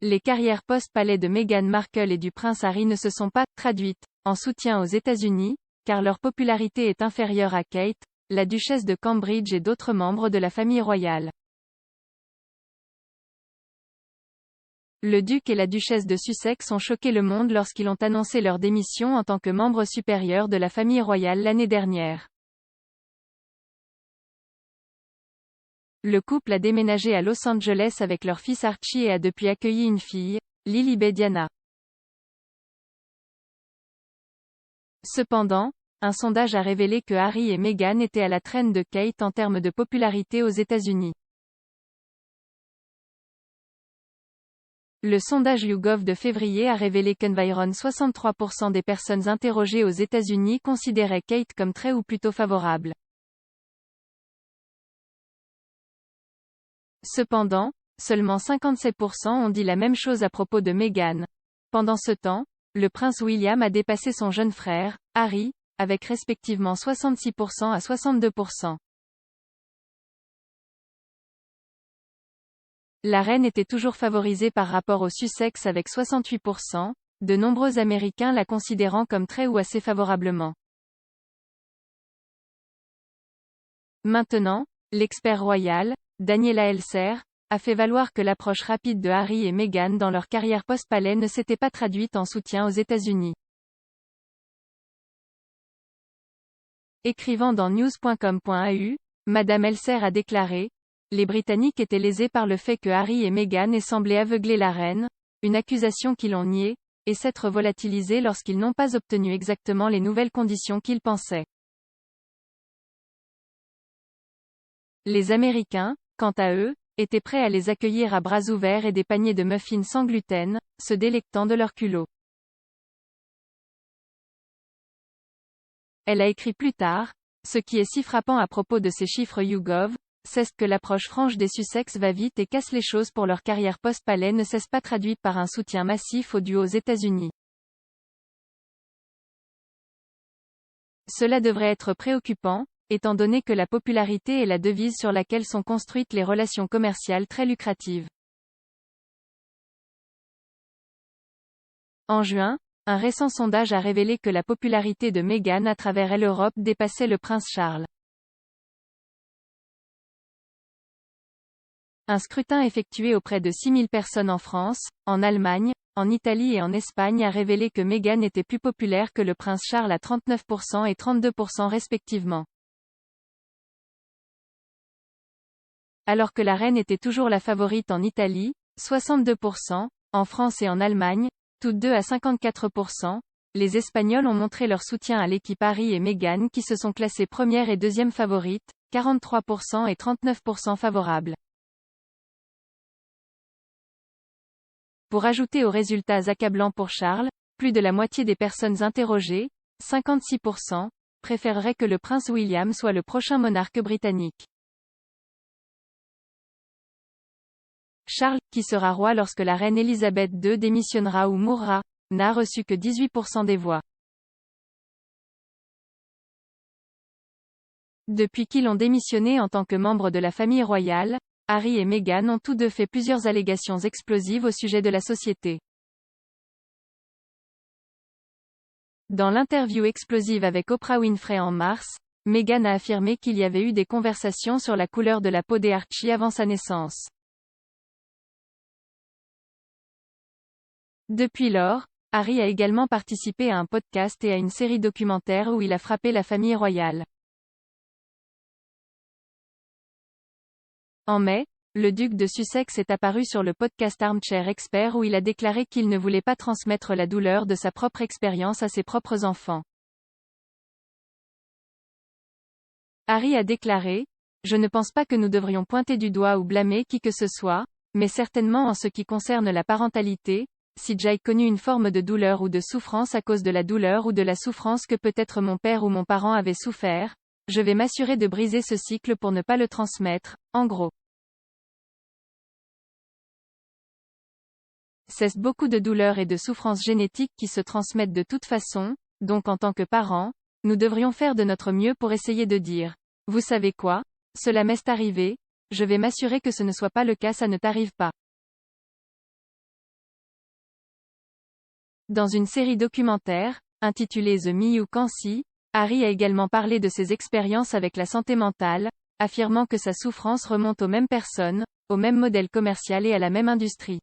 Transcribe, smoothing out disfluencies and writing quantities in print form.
Les carrières post-palais de Meghan Markle et du prince Harry ne se sont pas traduites en soutien aux États-Unis, car leur popularité est inférieure à Kate, la duchesse de Cambridge et d'autres membres de la famille royale. Le duc et la duchesse de Sussex ont choqué le monde lorsqu'ils ont annoncé leur démission en tant que membres supérieurs de la famille royale l'année dernière. Le couple a déménagé à Los Angeles avec leur fils Archie et a depuis accueilli une fille, Lilibet Diana. Cependant, un sondage a révélé que Harry et Meghan étaient à la traîne de Kate en termes de popularité aux États-Unis. Le sondage YouGov de février a révélé qu'environ 63% des personnes interrogées aux États-Unis considéraient Kate comme très ou plutôt favorable. Cependant, seulement 57% ont dit la même chose à propos de Meghan. Pendant ce temps, le prince William a dépassé son jeune frère, Harry, avec respectivement 66% à 62%. La reine était toujours favorisée par rapport aux Sussex avec 68%, de nombreux Américains la considérant comme très ou assez favorablement. Maintenant, l'expert royal, Daniela Elser, a fait valoir que l'approche rapide de Harry et Meghan dans leur carrière post-palais ne s'était pas traduite en soutien aux États-Unis. Écrivant dans news.com.au, Madame Elser a déclaré: les Britanniques étaient lésés par le fait que Harry et Meghan aient semblé aveugler la reine, une accusation qu'ils ont niée, et s'être volatilisés lorsqu'ils n'ont pas obtenu exactement les nouvelles conditions qu'ils pensaient. Les Américains, quant à eux, étaient prêts à les accueillir à bras ouverts et des paniers de muffins sans gluten, se délectant de leur culot. Elle a écrit plus tard: ce qui est si frappant à propos de ces chiffres YouGov, c'est que l'approche franche des Sussex va vite et casse les choses pour leur carrière post-palais ne s'est pas traduite par un soutien massif au duo aux États-Unis. Cela devrait être préoccupant, étant donné que la popularité est la devise sur laquelle sont construites les relations commerciales très lucratives. En juin, un récent sondage a révélé que la popularité de Meghan à travers l'Europe dépassait le prince Charles. Un scrutin effectué auprès de 6000 personnes en France, en Allemagne, en Italie et en Espagne a révélé que Meghan était plus populaire que le prince Charles à 39% et 32% respectivement. Alors que la reine était toujours la favorite en Italie, 62%, en France et en Allemagne, toutes deux à 54%, les Espagnols ont montré leur soutien à l'équipe Harry et Meghan qui se sont classées première et deuxième favorites, 43% et 39% favorables. Pour ajouter aux résultats accablants pour Charles, plus de la moitié des personnes interrogées, 56%, préféreraient que le prince William soit le prochain monarque britannique. Charles, qui sera roi lorsque la reine Elisabeth II démissionnera ou mourra, n'a reçu que 18% des voix. Depuis qu'ils ont démissionné en tant que membres de la famille royale, Harry et Meghan ont tous deux fait plusieurs allégations explosives au sujet de la société. Dans l'interview explosive avec Oprah Winfrey en mars, Meghan a affirmé qu'il y avait eu des conversations sur la couleur de la peau d'Archie avant sa naissance. Depuis lors, Harry a également participé à un podcast et à une série documentaire où il a frappé la famille royale. En mai, le duc de Sussex est apparu sur le podcast Armchair Expert où il a déclaré qu'il ne voulait pas transmettre la douleur de sa propre expérience à ses propres enfants. Harry a déclaré: je ne pense pas que nous devrions pointer du doigt ou blâmer qui que ce soit, mais certainement en ce qui concerne la parentalité, si j'ai connu une forme de douleur ou de souffrance à cause de la douleur ou de la souffrance que peut-être mon père ou mon parent avait souffert, je vais m'assurer de briser ce cycle pour ne pas le transmettre, en gros. C'est beaucoup de douleurs et de souffrances génétiques qui se transmettent de toute façon, donc en tant que parents, nous devrions faire de notre mieux pour essayer de dire: vous savez quoi? Cela m'est arrivé, je vais m'assurer que ce ne soit pas le cas, ça ne t'arrive pas. Dans une série documentaire, intitulée The Miyu Kansi, Harry a également parlé de ses expériences avec la santé mentale, affirmant que sa souffrance remonte aux mêmes personnes, au même modèle commercial et à la même industrie.